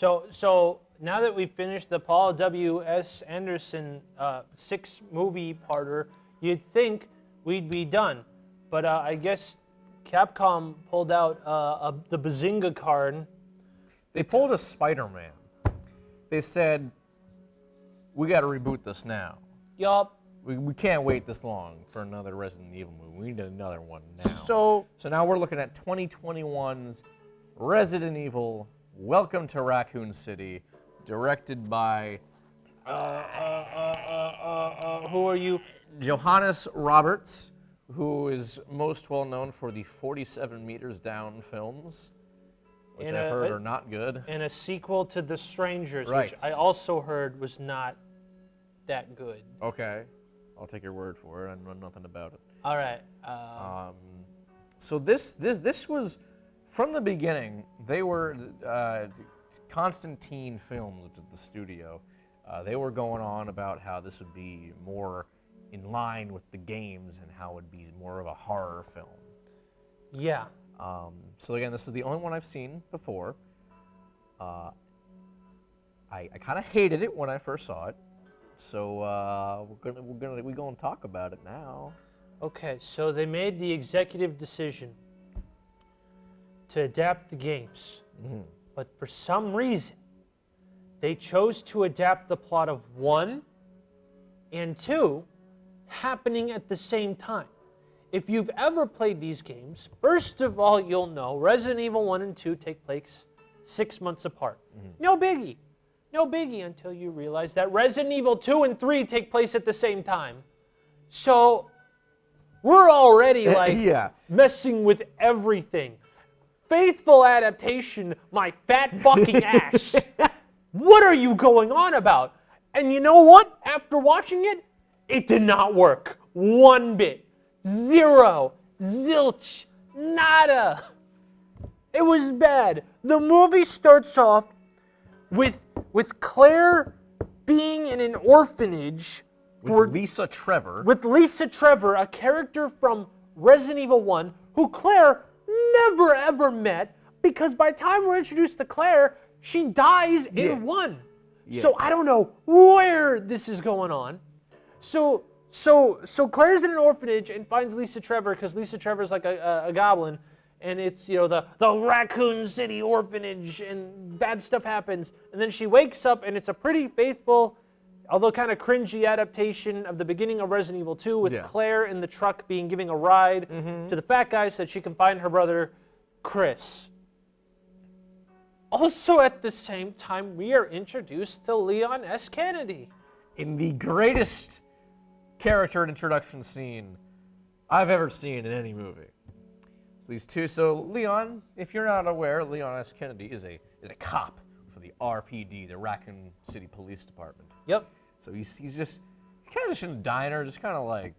So now that we finished the Paul W.S. Anderson 6-movie parter, you'd think we'd be done. But I guess Capcom pulled out the Bazinga card. They pulled a Spider-Man. They said, we got to reboot this now. Yup. We can't wait this long for another Resident Evil movie. We need another one now. So now we're looking at 2021's Resident Evil, Welcome to Raccoon City, directed by... who are you? Johannes Roberts, who is most well known for the 47 Meters Down films, which I've heard are not good. And a sequel to The Strangers, right. which I also heard was not that good. Okay. I'll take your word for it. I know nothing about it. All right. So this was, from the beginning, they were Constantine Films, which is the studio. They were going on about how this would be more in line with the games and how it would be more of a horror film. Yeah. So again, this was the only one I've seen before. I kind of hated it when I first saw it, so we're gonna talk about it now. Okay, so they made the executive decision to adapt the games, but for some reason, they chose to adapt the plot of 1 and 2 happening at the same time. If you've ever played these games, first of all, you'll know Resident Evil 1 and 2 take place 6 months apart. No biggie. No biggie until you realize that Resident Evil 2 and 3 take place at the same time. So we're already like messing with everything. Faithful adaptation, my fat fucking ass. What are you going on about? And you know what? After watching it, it did not work. One bit. Zero. Zilch. Nada. It was bad. The movie starts off with Claire being in an orphanage With Lisa Trevor. With Lisa Trevor, a character from Resident Evil 1, who Claire never ever met, because by the time we're introduced to Claire, she dies in 1. Yeah. So I don't know where this is going on. So Claire's in an orphanage and finds Lisa Trevor, because Lisa Trevor's like a goblin, and it's, you know, the Raccoon City orphanage, and bad stuff happens. And then she wakes up, and it's a pretty faithful, although kind of cringy adaptation of the beginning of Resident Evil 2, with Claire in the truck giving a ride to the fat guy so that she can find her brother, Chris. Also at the same time, we are introduced to Leon S. Kennedy. In the greatest character introduction scene I've ever seen in any movie. These two, so Leon, if you're not aware, Leon S. Kennedy is a cop for the RPD, the Raccoon City Police Department. Yep. So he's kind of just in a diner, just kind of like...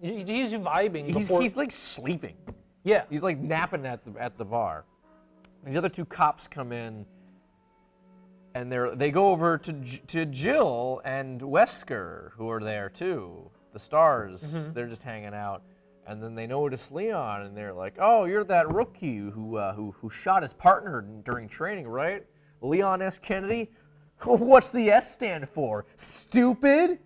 He's vibing. He's like sleeping. Yeah. He's like napping at the bar. These other two cops come in, and they go over to Jill and Wesker, who are there too. The stars, they're just hanging out. And then they notice Leon, and they're like, "Oh, you're that rookie who shot his partner during training, right? Leon S. Kennedy? What's the S stand for? Stupid?"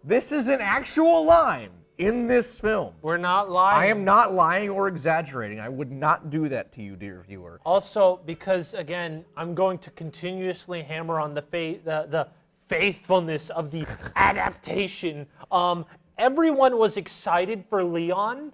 This is an actual line in this film. We're not lying. I am not lying or exaggerating. I would not do that to you, dear viewer. Also, because again, I'm going to continuously hammer on the faithfulness of the adaptation. Everyone was excited for Leon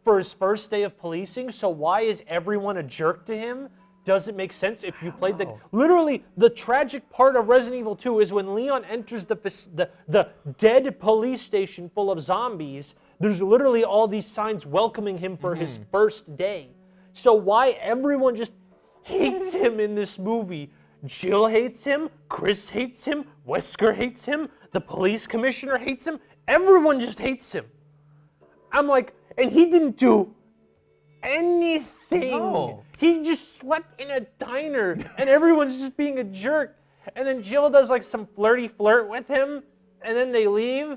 for his first day of policing, so why is everyone a jerk to him? Doesn't make sense if you played literally, the tragic part of Resident Evil 2 is when Leon enters the dead police station full of zombies, there's literally all these signs welcoming him for his first day. So why everyone just hates him in this movie? Jill hates him, Chris hates him, Wesker hates him, the police commissioner hates him, everyone just hates him. I'm like, and he didn't do anything. No. He just slept in a diner, and everyone's just being a jerk. And then Jill does like some flirty flirt with him, and then they leave.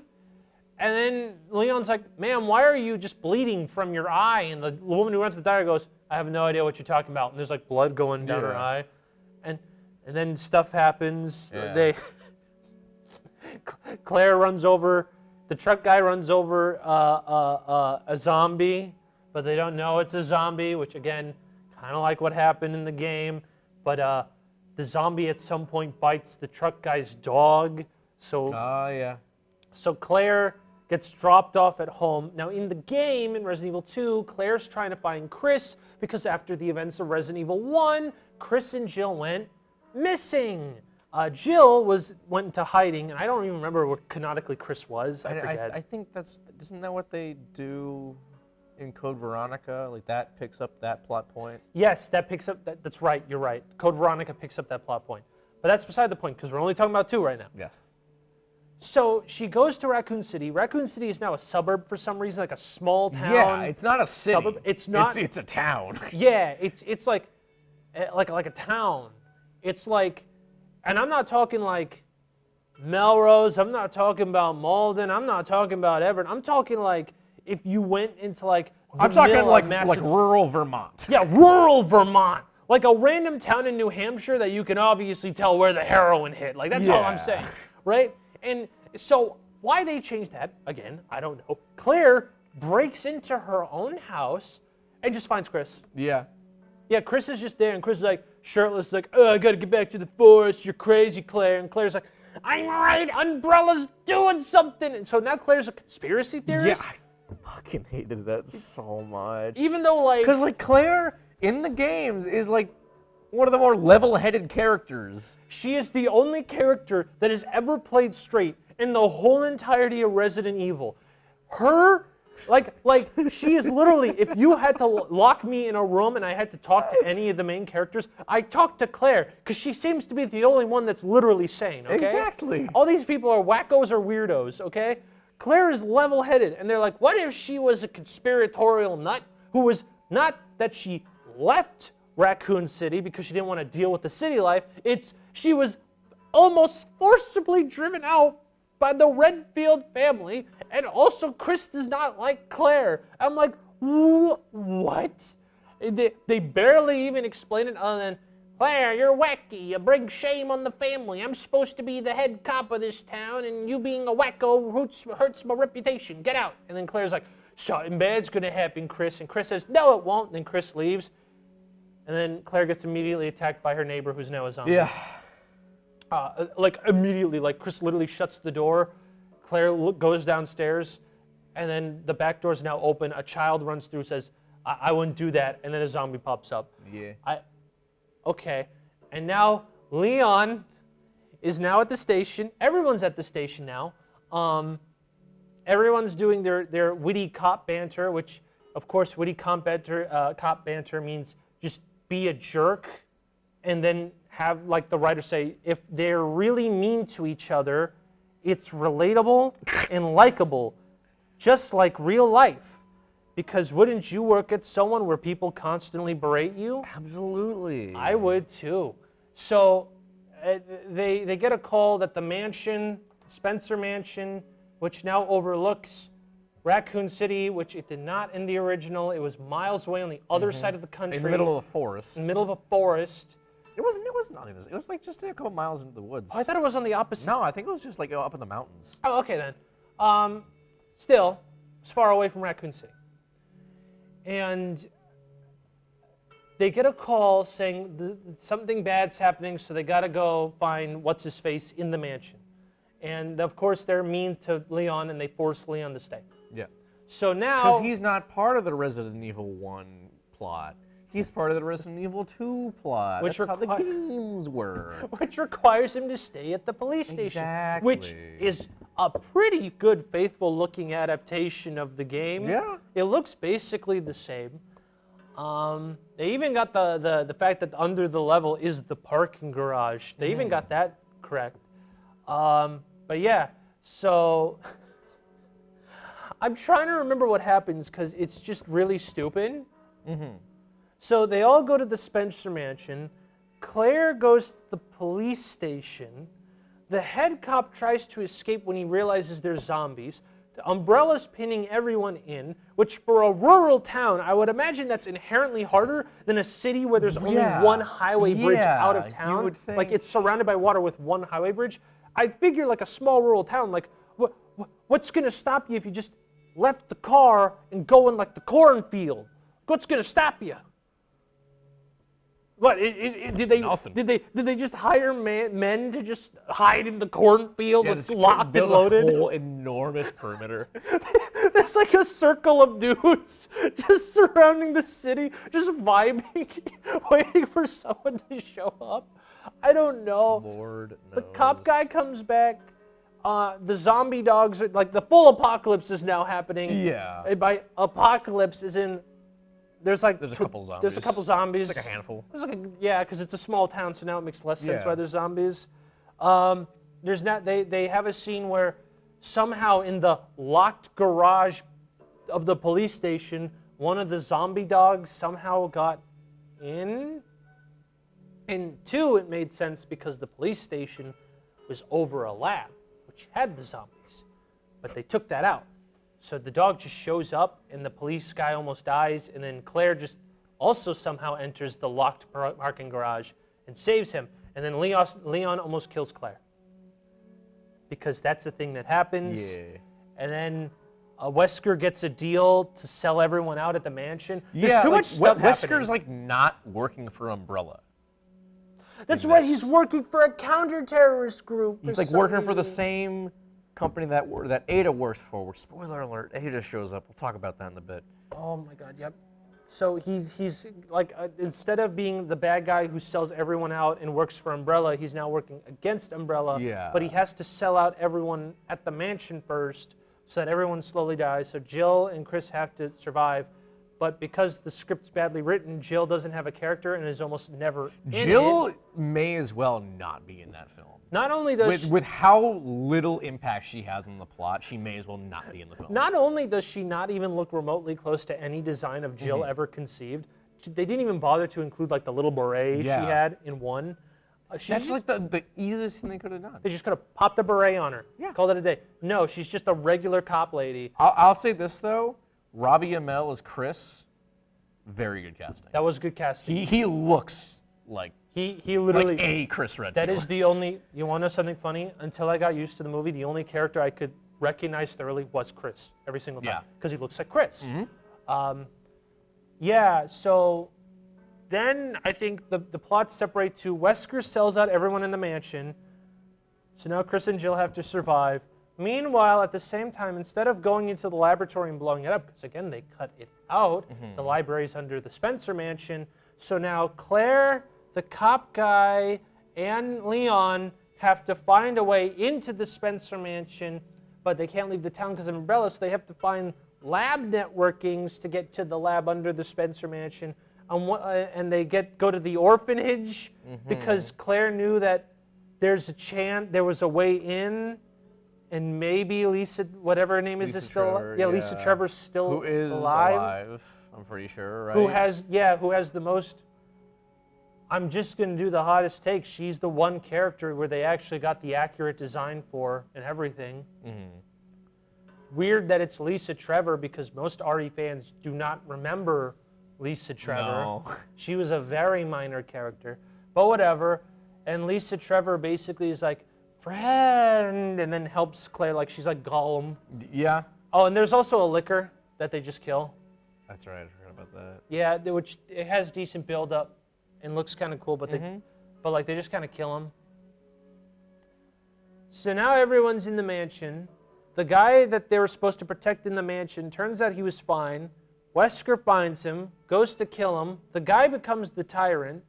And then Leon's like, ma'am, why are you just bleeding from your eye? And the woman who runs the diner goes, I have no idea what you're talking about. And there's like blood going down her eye. And then stuff happens. Yeah. Claire runs over, the truck guy runs over a zombie, but they don't know it's a zombie, which again, kind of like what happened in the game. But the zombie at some point bites the truck guy's dog. So, so Claire gets dropped off at home. Now in the game, in Resident Evil 2, Claire's trying to find Chris because after the events of Resident Evil 1, Chris and Jill went missing. Jill went into hiding, and I don't even remember where canonically Chris was. I forget. I think isn't that what they do in Code Veronica? Like that picks up that plot point? Yes, that picks up, that's right, you're right. Code Veronica picks up that plot point. But that's beside the point, because we're only talking about 2 right now. Yes. So she goes to Raccoon City. Raccoon City is now a suburb for some reason, like a small town. Yeah, it's not a city. Suburb. It's not. It's a town. Yeah, it's like a town. It's like, and I'm not talking like Melrose. I'm not talking about Malden. I'm not talking about Everett. I'm talking like if you went into like. I'm talking like rural Vermont. Yeah, rural Vermont. Like a random town in New Hampshire that you can obviously tell where the heroin hit. Like that's all I'm saying, right? And so why they changed that, again, I don't know. Claire breaks into her own house and just finds Chris. Yeah. Yeah, Chris is just there, and Chris is like, shirtless, like, oh, I gotta get back to the forest, you're crazy, Claire. And Claire's like, I'm right, Umbrella's doing something. And so now Claire's a conspiracy theorist? Yeah, I fucking hated that so much. Even though, like... Because, like, Claire, in the games, is, like, one of the more level-headed characters. She is the only character that has ever played straight in the whole entirety of Resident Evil. Her, like she is literally, if you had to lock me in a room and I had to talk to any of the main characters, I talk to Claire, because she seems to be the only one that's literally sane, okay? Exactly. All these people are wackos or weirdos, okay? Claire is level-headed, and they're like, what if she was a conspiratorial nut who was, not that she left Raccoon City because she didn't want to deal with the city life. She was almost forcibly driven out by the Redfield family, and also Chris does not like Claire. I'm like, what? They barely even explain it other than, Claire, you're wacky. You bring shame on the family. I'm supposed to be the head cop of this town, and you being a wacko hurts my reputation. Get out. And then Claire's like, something bad's going to happen, Chris. And Chris says, no, it won't. And then Chris leaves. And then Claire gets immediately attacked by her neighbor, who's now a zombie. Yeah. Like immediately, like Chris literally shuts the door. Claire goes downstairs, and then the back door's now open. A child runs through, says, I wouldn't do that. And then a zombie pops up. Yeah. Okay. And now Leon is now at the station. Everyone's at the station now. Everyone's doing their witty cop banter, which, of course, witty cop banter means just be a jerk, and then have, like the writer say, if they're really mean to each other, it's relatable and likable, just like real life. Because wouldn't you work at someone where people constantly berate you? Absolutely. I would too. So they get a call that the mansion, Spencer Mansion, which now overlooks Raccoon City, which it did not in the original. It was miles away on the other side of the country. In the middle of a forest. In the middle of a forest. It wasn't on this. It was like just a couple miles into the woods. Oh, I thought it was on the opposite. No, I think it was just like up in the mountains. Oh, okay then. Still, it's far away from Raccoon City. And they get a call saying something bad's happening, so they got to go find what's-his-face in the mansion. And, of course, they're mean to Leon, and they force Leon to stay. Yeah. So now... Because he's not part of the Resident Evil 1 plot. He's part of the Resident Evil 2 plot. That's how the games were. Which requires him to stay at the police station. Exactly. Which is a pretty good, faithful-looking adaptation of the game. Yeah. It looks basically the same. They even got the fact that under the level is the parking garage. They even got that correct. But yeah, so... I'm trying to remember what happens because it's just really stupid. So they all go to the Spencer Mansion. Claire goes to the police station. The head cop tries to escape when he realizes there's zombies. Umbrella's pinning everyone in, which for a rural town, I would imagine that's inherently harder than a city where there's only one highway bridge out of town. You would think. Like it's surrounded by water with one highway bridge. I figure like a small rural town, like what's going to stop you if you just left the car and go in like the cornfield? What's going to stop you? What did they? Nothing. Did they just hire men to just hide in the cornfield with locked and build loaded? a whole enormous perimeter. There's like a circle of dudes just surrounding the city, just vibing, waiting for someone to show up. I don't know. Lord knows. The cop guy comes back. The zombie dogs are like the full apocalypse is now happening. Yeah. And by apocalypse is in there's a couple zombies. There's a couple zombies. It's like a handful. Yeah, because it's a small town, so now it makes less sense Yeah. why there's zombies. There's not. They have a scene where somehow in the locked garage of the police station, one of the zombie dogs somehow got in. And two, it made sense because the police station was over a lab, which had the zombies, but they took that out. So the dog just shows up, and the police guy almost dies, and then Claire just also somehow enters the locked parking garage and saves him. And then Leon almost kills Claire. Because that's the thing that happens. Yeah. And then Wesker gets a deal to sell everyone out at the mansion. There's Yeah, too much stuff Wesker's happening. like not working for Umbrella. That's in right, this. he's working for a counter-terrorist group. He's like working for the same company that Ada works for. Which, spoiler alert, Ada shows up. We'll talk about that in a bit. Oh my god, yep. So he's like, instead of being the bad guy who sells everyone out and works for Umbrella, he's now working against Umbrella. Yeah. But he has to sell out everyone at the mansion first so that everyone slowly dies. So Jill and Chris have to survive. But because the script's badly written, Jill doesn't have a character and is almost never in Jill it. may as well not be in that film. Not only does With how little impact she has on the plot, she may as well not be in the film. Not only does she not even look remotely close to any design of Jill ever conceived, they didn't even bother to include like the little beret she had in one. That's like the easiest thing they could have done. They just could have popped a beret on her. Yeah. Called it a day. No, she's just a regular cop lady. I'll say this though, Robbie Amell as Chris, very good casting. That was good casting. He looks like He literally. like a Chris Redfield. That is the only. You want to know something funny? Until I got used to the movie, the only character I could recognize thoroughly was Chris every single time because he looks like Chris. Yeah. So then I think the plots separate to Wesker sells out everyone in the mansion. So now Chris and Jill have to survive. Meanwhile, at the same time, instead of going into the laboratory and blowing it up, because again, they cut it out, the library's under the Spencer mansion. So now Claire, the cop guy, and Leon have to find a way into the Spencer mansion, but they can't leave the town because of Umbrella, so they have to find lab networkings to get to the lab under the Spencer mansion. And they go to the orphanage because Claire knew that there was a way in. And maybe Lisa, whatever her name is still Trevor, Lisa Trevor's still who is alive. I'm pretty sure, right? Who has the most. I'm just gonna do the hottest take. She's the one character where they actually got the accurate design for and everything. Weird that it's Lisa Trevor because most RE fans do not remember Lisa Trevor. No. She was a very minor character, but whatever. And Lisa Trevor basically is like, friend, and then helps Claire, like she's like Gollum. Yeah. Oh, and there's also a liquor that they just kill. That's right. I forgot about that. Yeah, which it has decent build up and looks kind of cool, but they just kind of kill him. So now everyone's in the mansion. The guy that they were supposed to protect in the mansion turns out he was fine. Wesker finds him, goes to kill him. The guy becomes the tyrant.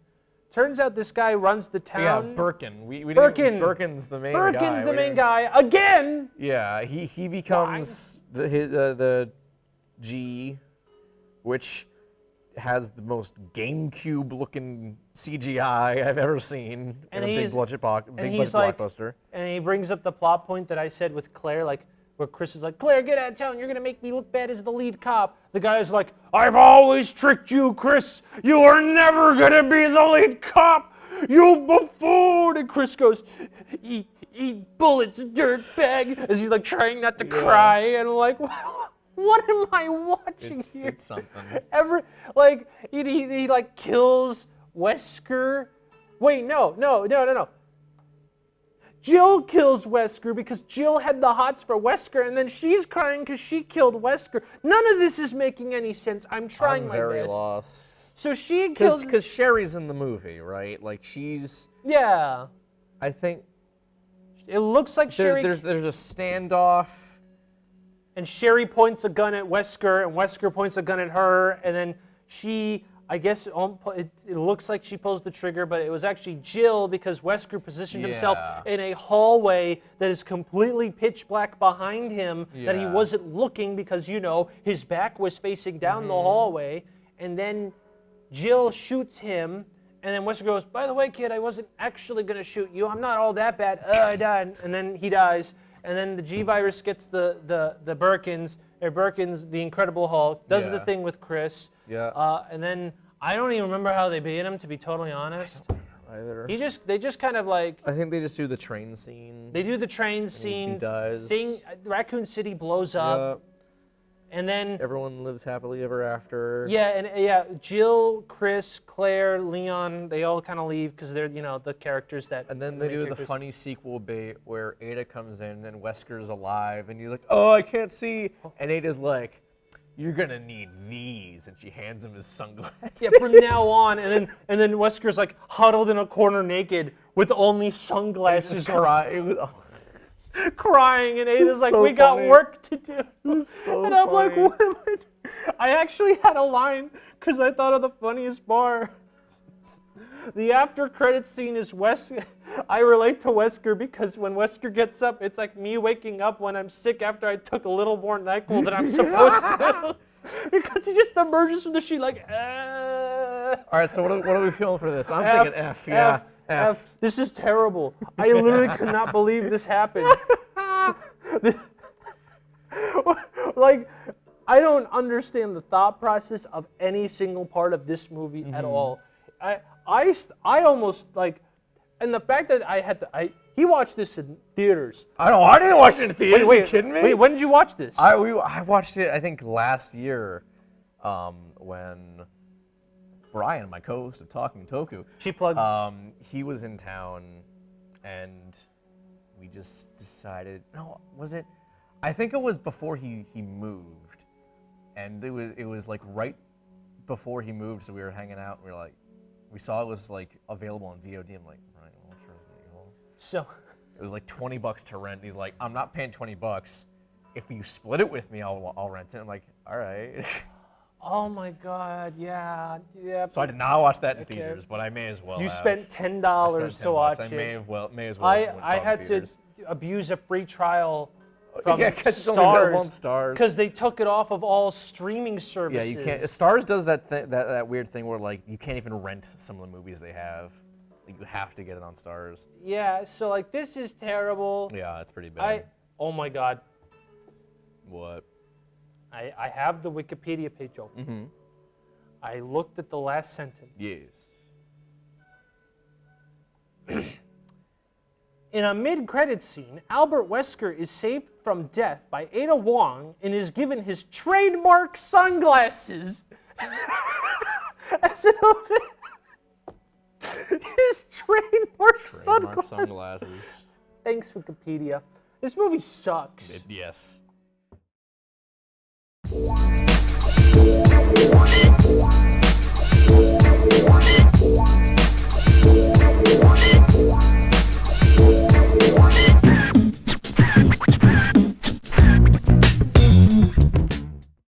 Turns out this guy runs the town. Yeah, Birkin. Birkin's the main guy. Birkin's the main guy again. Yeah, he becomes the G, which has the most GameCube-looking CGI I've ever seen in a big budget blockbuster. And he brings up the plot point that I said with Claire, like where Chris is like, Claire, get out of town. You're gonna make me look bad as the lead cop. The guy's like, I've always tricked you, Chris. You are never gonna be the lead cop. You buffoon. And Chris goes, eat bullets, dirtbag, as he's like trying not to cry, and I'm like, what am I watching here? It's something. He like kills Wesker. Wait, no. Jill kills Wesker because Jill had the hots for Wesker, and then she's crying because she killed Wesker. None of this is making any sense. I'm trying my best. I'm very lost. So she kills... Because Sherry's in the movie, right? Like, she's... Yeah. I think... It looks like Sherry... There's a standoff. And Sherry points a gun at Wesker, and Wesker points a gun at her, and then she... I guess it looks like she pulls the trigger, but it was actually Jill because Wesker positioned himself in a hallway that is completely pitch black behind him, that he wasn't looking because, you know, his back was facing down the hallway. And then Jill shoots him, and then Wesker goes, by the way, kid, I wasn't actually going to shoot you. I'm not all that bad. I died. And then he dies. And then the G-Virus gets the Birkins, the Incredible Hulk, does the thing with Chris. Yeah. And then I don't even remember how they beat him, to be totally honest. I don't remember either. They just kind of like... I think they just do the train scene. They do the train scene. He does. Raccoon City blows up. And then... Everyone lives happily ever after. Yeah, Jill, Chris, Claire, Leon, they all kind of leave because they're, you know, the characters that... And then they do the funny sequel bait where Ada comes in and Wesker's alive and he's like, oh, I can't see. And Ada's like, you're gonna need these, and she hands him his sunglasses. Yeah, from now on, and then Wesker's like huddled in a corner naked with only sunglasses on. Crying, and Ada's like, we got work to do. It was so and I'm funny. like, what am I doing? I actually had a line because I thought of the funniest bar. The after credit scene is Wesker. I relate to Wesker because when Wesker gets up, it's like me waking up when I'm sick after I took a little more NyQuil than I'm supposed to. Because he just emerges from the sheet like, All right, so what are we feeling for this? I'm thinking F. Yeah, F. This is terrible. I literally could not believe this happened. Like, I don't understand the thought process of any single part of this movie at all. I almost like, and the fact that he watched this in theaters. I didn't watch it in theaters. Are you kidding me? Wait, when did you watch this? I watched it, I think, last year, when Brian, my co-host of Talking Toku, he was in town, and we just decided. No, was it? I think it was before he moved, and it was like right before he moved, so we were hanging out, and we were like. We saw it was like available on VOD. I'm like, right, well, what's Resident Evil? So it was like $20 to rent. He's like, I'm not paying $20. If you split it with me, I'll rent it. I'm like, all right. Oh my God, yeah. So I did not watch that in theaters, but I may as well. You spent $10 to watch it. I may as well. I had to abuse a free trial. From it's only available on Stars. Because they took it off of all streaming services. Yeah, you can't. Stars does that weird thing where like you can't even rent some of the movies they have. Like, you have to get it on Stars. Yeah, so like this is terrible. Yeah, it's pretty bad. Oh my God. What? I have the Wikipedia page open. Mm-hmm. I looked at the last sentence. Yes. In a mid-credits scene, Albert Wesker is saved from death by Ada Wong and is given his trademark sunglasses. As an his trademark sunglasses. Thanks, Wikipedia. This movie sucks. Yes.